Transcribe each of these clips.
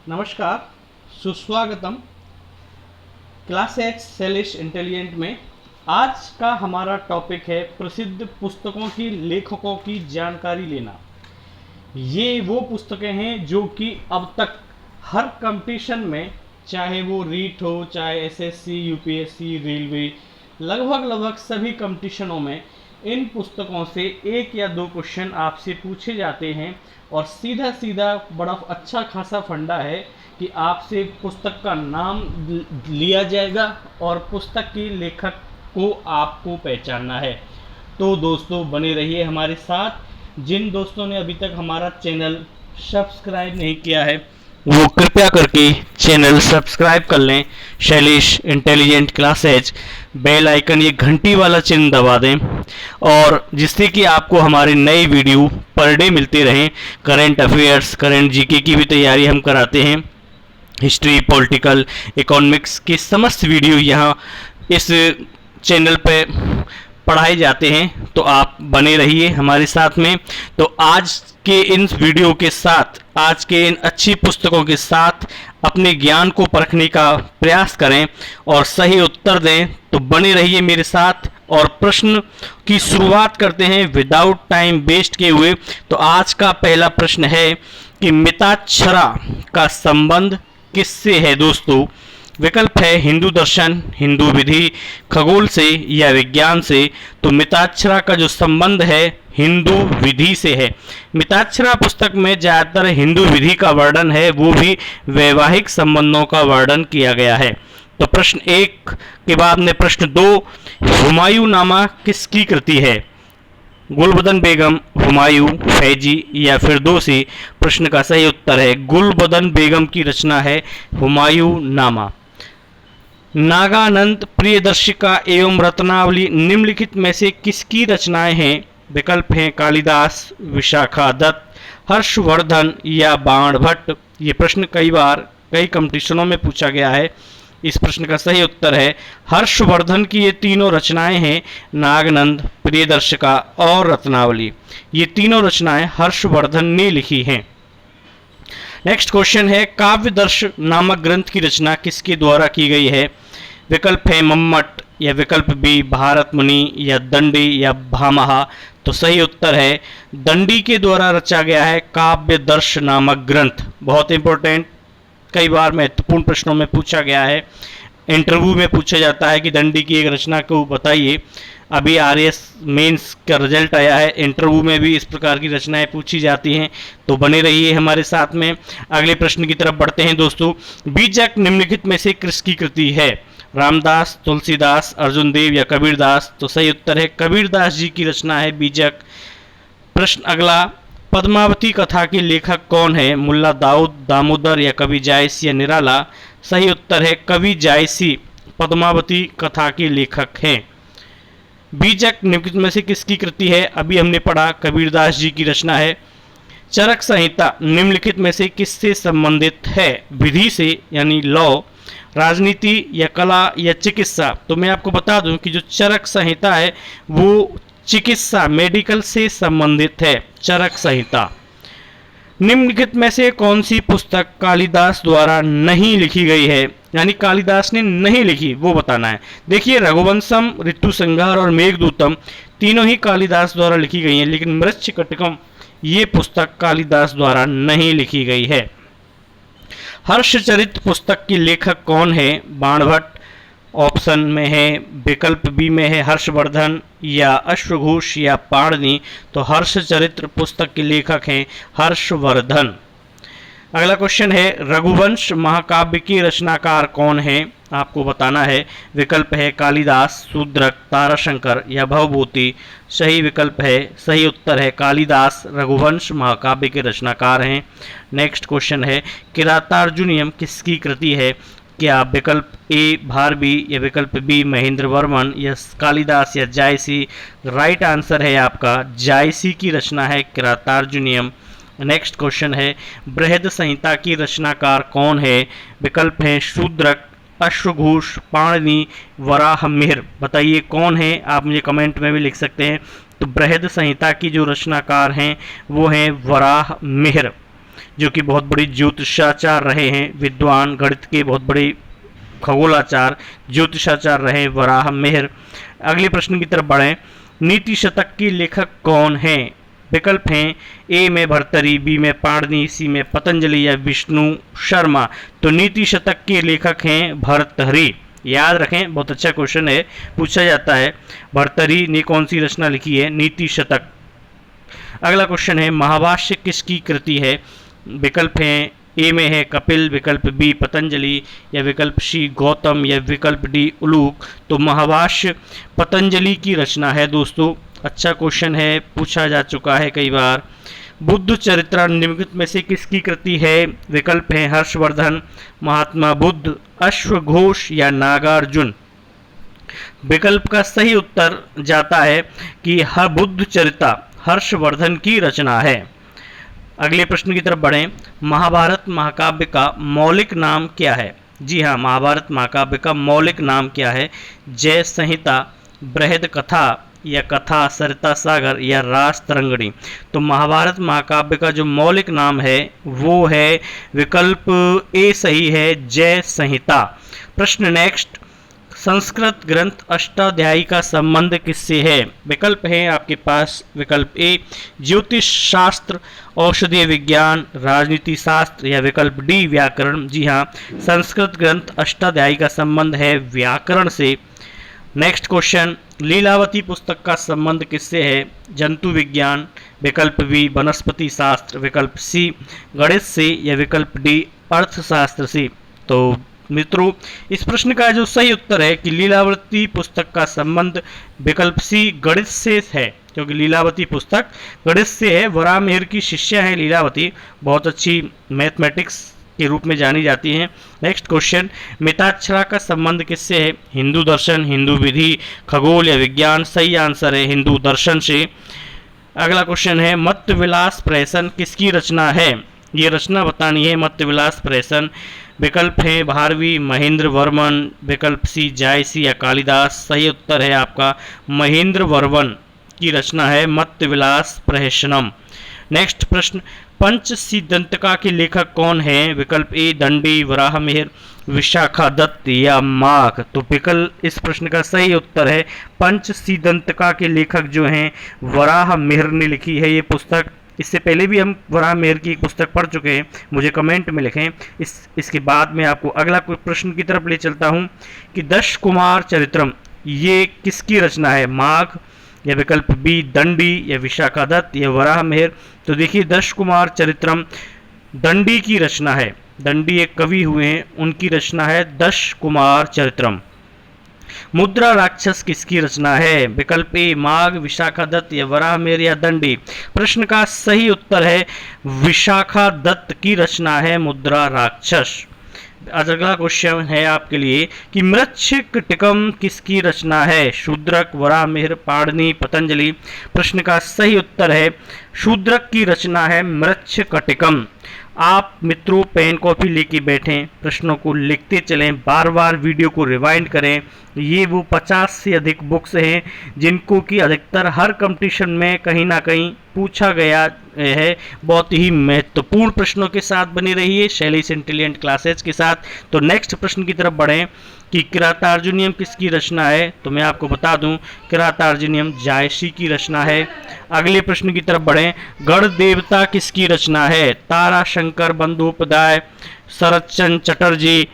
नमस्कार, सुस्वागतम class H Shailesh intelligent में। आज का हमारा टॉपिक है प्रसिद्ध पुस्तकों की लेखकों की जानकारी लेना। ये वो पुस्तकें हैं जो कि अब तक हर कंपटीशन में, चाहे वो रीट हो, चाहे एसएससी, यूपीएससी, रेलवे, लगभग सभी कंपटीशनों में इन पुस्तकों से एक या दो क्वेश्चन आपसे पूछे जाते हैं और सीधा सीधा बड़ा अच्छा खासा फंडा है कि आपसे पुस्तक का नाम लिया जाएगा और पुस्तक के लेखक को आपको पहचानना है। तो दोस्तों बने रहिए हमारे साथ। जिन दोस्तों ने अभी तक हमारा चैनल सब्सक्राइब नहीं किया है वो कृपया करके चैनल सब्सक्राइब कर लें। Shailesh intelligent class H, bell icon ये घंटी वाला चिन्ह दबा दें और जिससे कि आपको हमारे नए वीडियो पर डे मिलते रहें। करंट अफेयर्स, करंट जीके की भी तैयारी हम कराते हैं। हिस्ट्री, पॉलिटिकल, इकोनॉमिक्स के समस्त वीडियो यहाँ इस चैनल पे पढ़ाए जाते हैं, तो आप बने रहिए हमारे साथ में। तो आज के इन वीडियो के साथ, आज के इन अच्छी पुस्तकों के साथ अपने ज्ञान को परखने का प्रयास करें और सही उत्तर दें। तो बने रहिए मेरे साथ और प्रश्न की शुरुआत करते हैं विदाउट टाइम वेस्ट किए हुए। तो आज का पहला प्रश्न है कि मिताक्षरा का संबंध किससे है दोस्तों? विकल्प है हिंदू दर्शन, हिंदू विधि, खगोल से या विज्ञान से। तो मिताक्षरा का जो संबंध है हिंदू विधि से है। मिताक्षरा पुस्तक में ज़्यादातर हिंदू विधि का वर्णन है, वो भी वैवाहिक संबंधों का वर्णन किया गया है। तो प्रश्न 1 के बाद में प्रश्न 2, हुमायूं नामा किसकी कृति है? गुलबदन बेगम, हुमायूं, फैजी या फिरदौसी। प्रश्न का सही उत्तर है गुलबदन बेगम की रचना है हुमायूं नामा। नागानंद, प्रियदर्शिका एवं रत्नावली निम्नलिखित में से किसकी रचनाएं हैं? विकल्प हैं कालिदास, विशाखा दत्त, हर्षवर्धन या बाणभट्ट। ये प्रश्न कई बार कई कंपटीशनों में पूछा गया है। इस प्रश्न का सही उत्तर है हर्षवर्धन की ये तीनों रचनाएं हैं, नागानंद, प्रियदर्शिका और रत्नावली। ये तीनों रचनाएं हर्षवर्धन ने लिखी हैं। नेक्स्ट क्वेश्चन है काव्यदर्श नामक ग्रंथ की रचना किसके द्वारा की गई है? विकल्प है मम्मट या विकल्प बी भारत मुनि या दंडी या भामहा। तो सही उत्तर है दंडी के द्वारा रचा गया है काव्यदर्श नामक ग्रंथ। बहुत इंपॉर्टेंट, कई बार महत्वपूर्ण प्रश्नों में पूछा गया है। इंटरव्यू में पूछा जाता है कि दंडी की एक रचना को बताइए। अभी आरएस मेंस का रिजल्ट आया है, इंटरव्यू में भी इस प्रकार की रचनाएं पूछी जाती हैं। तो बने रहिए हमारे साथ में। अगले प्रश्न की तरफ बढ़ते हैं दोस्तों। बीजक निम्नलिखित में से किसकी कृति है? रामदास, तुलसीदास, अर्जुन देव या कबीरदास। तो सही उत्तर है कबीरदास जी की रचना है बीजक। प्रश्न अगला, पद्मावती कथा के लेखक कौन है? मुल्ला दाऊद, दामोदर या कवि जायसी या निराला। सही उत्तर है कवि जायसी पद्मावती कथा के लेखक हैं। बीजक निम्नलिखित में से किसकी कृति है? अभी हमने पढ़ा कबीरदास जी की रचना है। चरक संहिता निम्नलिखित में से किससे संबंधित है? विधि से यानी लॉ, राजनीति या कला या चिकित्सा। तो मैं आपको बता दूं कि जो चरक संहिता है वो चिकित्सा, मेडिकल से संबंधित है चरक संहिता। निम्नलिखित में से कौन सी पुस्तक कालिदास द्वारा नहीं लिखी गई है? यानी कालिदास ने नहीं लिखी, वो बताना है। देखिए रघुवंशम, ऋतुसंहार और मेघदूतम तीनों ही कालिदास द्वारा लिखी गई हैं, लेकिन मृच्छकटिकम ये पुस्तक कालिदास द्वारा नहीं लिखी गई है। हर्षचरित पुस्तक के लेखक कौन है? बाणभट्ट ऑप्शन में है, विकल्प बी में है हर्षवर्धन या अश्वघोष या पाणिनि। तो हर्षचरित्र पुस्तक के लेखक हैं हर्षवर्धन। अगला क्वेश्चन है रघुवंश महाकाव्य के रचनाकार कौन है? आपको बताना है। विकल्प है कालिदास, शूद्रक, ताराशंकर या भवभूति। सही विकल्प है, सही उत्तर है कालिदास रघुवंश महाकाव्य के रचनाकार हैं। नेक्स्ट क्वेश्चन है किरातार्जुनीयम किसकी कृति है? क्या विकल्प ए भारवी या विकल्प बी महेंद्र वर्मन या कालिदास या जायसी। राइट आंसर है आपका जायसी की रचना है किरातार्जुनीयम। नेक्स्ट क्वेश्चन है बृहद संहिता की रचनाकार कौन है? विकल्प हैं शूद्रक, अश्वघोष, पाणिनि, वराहमिहिर। बताइए कौन है? आप मुझे कमेंट में भी लिख सकते हैं। तो बृहद संहिता की जो रचनाकार हैं वो हैं वराहमिहिर। जो कि बहुत बड़ी ज्योतिषाचार्य रहे हैं, विद्वान, गणित के बहुत बड़े खगोलाचार्य, ज्योतिषाचार्य रहे वराह मिहिर। अगले प्रश्न की तरफ बढ़ें। नीति शतक के लेखक कौन हैं? विकल्प हैं ए में भर्तरी, बी में पाणिनि, सी में पतंजलि या विष्णु शर्मा। तो नीति शतक के लेखक हैं भर्तहरि। याद रखें, बहुत अच्छा क्वेश्चन है, पूछा जाता है। भर्तहरि ने कौन सी रचना लिखी है? नीति शतक। अगला क्वेश्चन है महाभाष्य किसकी कृति है? विकल्प हैं ए में है कपिल, विकल्प बी पतंजलि या विकल्प सी गौतम या विकल्प डी उलूक। तो महाभाष्य पतंजलि की रचना है दोस्तों। अच्छा क्वेश्चन है, पूछा जा चुका है कई बार। बुद्ध चरित्र निम्नलिखित में से किसकी कृति है? विकल्प हैं हर्षवर्धन, महात्मा बुद्ध, अश्वघोष या नागार्जुन। विकल्प का सही उत्तर जाता है कि बुद्ध चरित्र हर्षवर्धन की रचना है। अगले प्रश्न की तरफ बढ़ें। महाभारत महाकाव्य का मौलिक नाम क्या है? जी हाँ, महाभारत महाकाव्य का मौलिक नाम क्या है? जय संहिता, बृहद कथा या कथा, सरिता सागर या रास तरंगिणी। तो महाभारत महाकाव्य का जो मौलिक नाम है वो है विकल्प ए सही है, जय संहिता। प्रश्न नेक्स्ट। संस्कृत ग्रंथ अष्टाध्यायी का संबंध किससे है? विकल्प है आपके पास। विकल्प ए ज्योतिष शास्त्र, औषधीय विज्ञान, राजनीति शास्त्र या विकल्प डी व्याकरण। जी हाँ, संस्कृत ग्रंथ अष्टाध्यायी का संबंध है व्याकरण से। Next question. लीलावती पुस्तक का संबंध किससे है? जंतु विज्ञान, विकल्प बी वनस्पति शास्त्र, विकल्प सी गणित से या विकल्प डी अर्थशास्त्र से। तो मित्रों, इस प्रश्न का जो सही उत्तर है कि लीलावती पुस्तक का संबंध विकल्प सी गणित से है, क्योंकि लीलावती पुस्तक गणित से है। वराह मिहिर की शिष्या है लीलावती, बहुत अच्छी मैथमेटिक्स के रूप में जानी जाती हैं। Next question. मिताक्षरा का संबंध किससे है? हिंदू दर्शन, हिंदू विधि, खगोल या विज्ञान। सही आंसर है हिंदू दर्शन से। अगला क्वेश्चन है मत्तविलास प्रहसन किसकी रचना है? ये रचना बतानी है मत्तविलास प्रहसन। विकल्प है भारवी, महेंद्र वर्मन, विकल्प सी जायसी या कालिदास। सही उत्तर है आपका महेंद्र वर्मन की रचना है मत्तविलास प्रहसनम। नेक्स्ट प्रश्न। पंचसिद्धांतिका के लेखक कौन हैं? विकल्प ए दंडी, वराह मिहिर, विशाखा दत्त या माघ। तो विकल्प इस प्रश्न का सही उत्तर है पंचसिद्धांतिका के लेखक जो हैं वराह मिहिर ने लिखी है ये पुस्तक। इससे पहले भी हम वराह मिहिर की एक पुस्तक पढ़ चुके हैं, मुझे कमेंट में लिखें। इसके बाद मैं आपको अगला कोई प्रश्न की तरफ ले चलता हूं कि दश कुमार चरित्रम ये किसकी रचना है? माघ या विकल्प बी दंडी या विशाखा दत्त या वराह मिहिर। तो देखिए, दश कुमार चरित्रम दंडी की रचना है। दंडी एक कवि हुए हैं, उनकी रचना है दश कुमार चरित्रम। मुद्रा राक्षस किसकी रचना है? विकल्प ए माघ, विशाखा दत्त या वराह मिहिर या दंडी। प्रश्न का सही उत्तर है विशाखा दत्त की रचना है मुद्रा राक्षस। अगला क्वेश्चन है आपके लिए कि मृच्छकटिकम किसकी रचना है? शूद्रक, वराह मिहिर, पाणिनि, पतंजलि। प्रश्न का सही उत्तर है शूद्रक की रचना है मृच्छकटिकम। आप मित्रों पेन कॉपी लेके बैठें, प्रश्नों को लिखते चलें, बार बार वीडियो को रिवाइंड करें। ये वो 50 से अधिक बुक्स हैं जिनको कि अधिकतर हर कंपटीशन में कहीं ना कहीं पूछा गया है। बहुत ही महत्वपूर्ण प्रश्नों के साथ बने रहिए शैलेश इंटेलिजेंट क्लासेज के साथ। तो नेक्स्ट प्रश्न की तरफ बढ़ें कि किरातार्जुनीयम किसकी रचना है? तो मैं आपको बता दूं किरातार्जुनीयम जायसी की रचना है। अगले प्रश्न की तरफ बढ़ें। गण देवता किसकी रचना है? ताराशंकर बंदोपाध्याय, शरतचंद्र चटर्जी,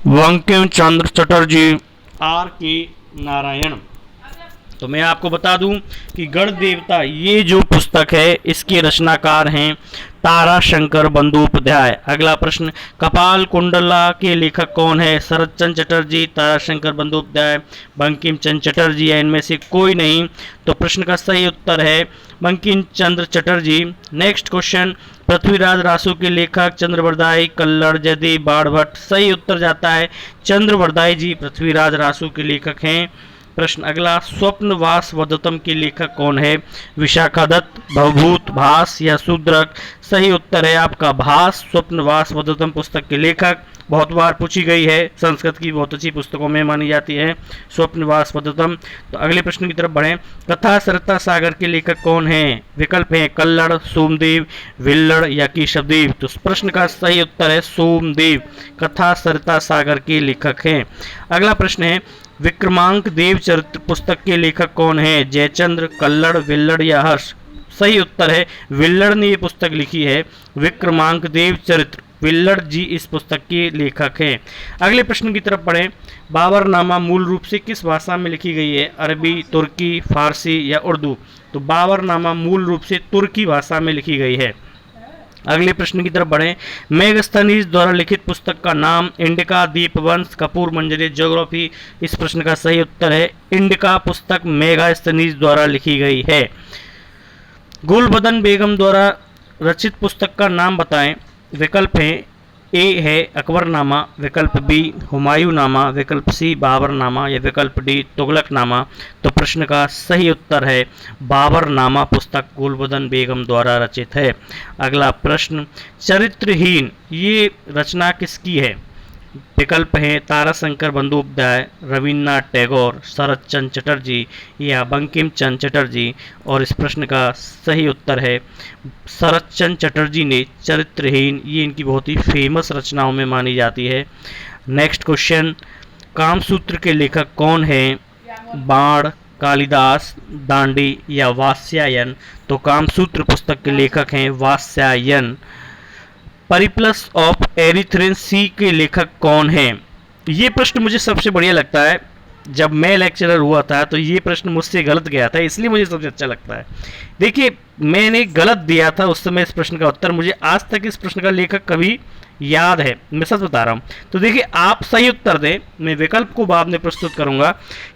बंकिम चंद्र चटर्जी, आर के नारायण। तो मैं आपको बता दूं कि गण देवता ये जो पुस्तक है इसके रचनाकार हैं ताराशंकर बंदोपाध्याय। अगला प्रश्न। कपाल कुंडला के लेखक कौन है? शरतचंद्र चटर्जी, ताराशंकर बंदोपाध्याय, बंकिम चंद्र चटर्जी या इनमें से कोई नहीं। तो प्रश्न का सही उत्तर है बंकिम चंद्र चटर्जी। Next question. पृथ्वीराज रासो के लेखक चंद्रवरदाई, कल्लड़, जयदेव बाणभट्ट। सही उत्तर जाता है चंद्रवरदाई जी पृथ्वीराज रासो के लेखक हैं। प्रश्न अगला, स्वप्नवास वदतम के लेखक कौन है? विशाखादत्त, भवभूत, भास या शूद्रक? सही उत्तर है आपका भास। स्वप्नवास वदतम पुस्तक के लेखक, बहुत बार पूछी गई है, संस्कृत की बहुत अच्छी पुस्तकों में मानी जाती है स्वप्नवास वदतम। तो अगले प्रश्न की तरफ बढ़ें। कथा सरिता सागर के लेखक कौन है? विकल्प है कल्लड़, सोमदेव, विल्लड़ या केशवदेव। तो प्रश्न का सही उत्तर है सोमदेव, कथा सरिता सागर के लेखक हैं। अगला प्रश्न है, विक्रमांक देव चरित्र पुस्तक के लेखक कौन है? जयचंद्र, कल्लड़, विल्लड़ या हर्ष? सही उत्तर है विल्लड़ ने ये पुस्तक लिखी है, विक्रमांक देव चरित्र, विल्लड़ जी इस पुस्तक के लेखक हैं। अगले प्रश्न की तरफ पढ़ें। बाबरनामा मूल रूप से किस भाषा में लिखी गई है? अरबी, तुर्की, फारसी या उर्दू? तो बाबरनामा मूल रूप से तुर्की भाषा में लिखी गई है। अगले प्रश्न की तरफ बढ़ें। मेगस्थनीज द्वारा लिखित पुस्तक का नाम? इंडिका, दीपवंश, कपूर मंजरी, ज्योग्राफी? इस प्रश्न का सही उत्तर है इंडिका पुस्तक मेगास्थनीज द्वारा लिखी गई है। गुलबदन बेगम द्वारा रचित पुस्तक का नाम बताएं। विकल्प है ए है अकबरनामा, विकल्प बी हुमायूंनामा, विकल्प सी बाबरनामा या विकल्प डी तुगलकनामा? तो प्रश्न का सही उत्तर है बाबरनामा पुस्तक गुलबदन बेगम द्वारा रचित है। अगला प्रश्न, चरित्रहीन ये रचना किसकी है? विकल्प है ताराशंकर बंदोपाध्याय, रविन्द्रनाथ टैगोर, शरत चंद्र चटर्जी या बंकिम चंद्र चटर्जी? और इस प्रश्न का सही उत्तर है शरत चंद्र चटर्जी ने चरित्रहीन, ये इनकी बहुत ही फेमस रचनाओं में मानी जाती है। नेक्स्ट क्वेश्चन, कामसूत्र के लेखक कौन है? बाण, कालिदास, दांडी या वात्स्यायन? तो कामसूत्र पुस्तक के लेखक हैं वात्स्यायन। परिप्लस ऑफ एरिथ्रेंस सी के लेखक कौन है? ये प्रश्न मुझे सबसे बढ़िया लगता है। जब मैं लेक्चरर हुआ था तो ये प्रश्न मुझसे गलत गया था, इसलिए मुझे सबसे अच्छा लगता है। देखिए, मैंने गलत दिया था उस समय इस प्रश्न का उत्तर, मुझे आज तक इस प्रश्न का लेखक कभी याद है, मैं सच बता रहा हूँ। तो देखिए, आप सही उत्तर दें, मैं विकल्प को बाद में प्रस्तुत करूंगा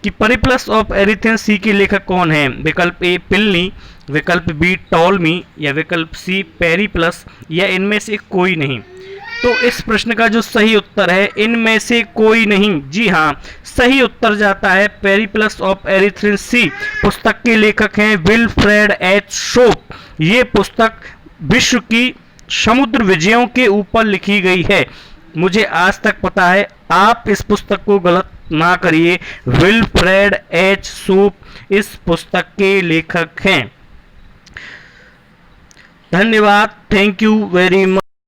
कि परिप्लस ऑफ एरिथ्रेंस सी के लेखक कौन है। विकल्प ए प्लिनी, विकल्प बी टॉलमी या विकल्प सी पेरिप्लस या इनमें से कोई नहीं? तो इस प्रश्न का जो सही उत्तर है इनमें से कोई नहीं। जी हाँ, सही उत्तर जाता है पेरिप्लस ऑफ एरिथ्रेंस सी पुस्तक के लेखक हैं विल्फ्रेड एच शोप। ये पुस्तक विश्व की समुद्र विजयों के ऊपर लिखी गई है। मुझे आज तक पता है, आप इस पुस्तक को गलत ना करिए। विल्फ्रेड एच शोप इस पुस्तक के लेखक हैं। धन्यवाद, थैंक यू वेरी मच।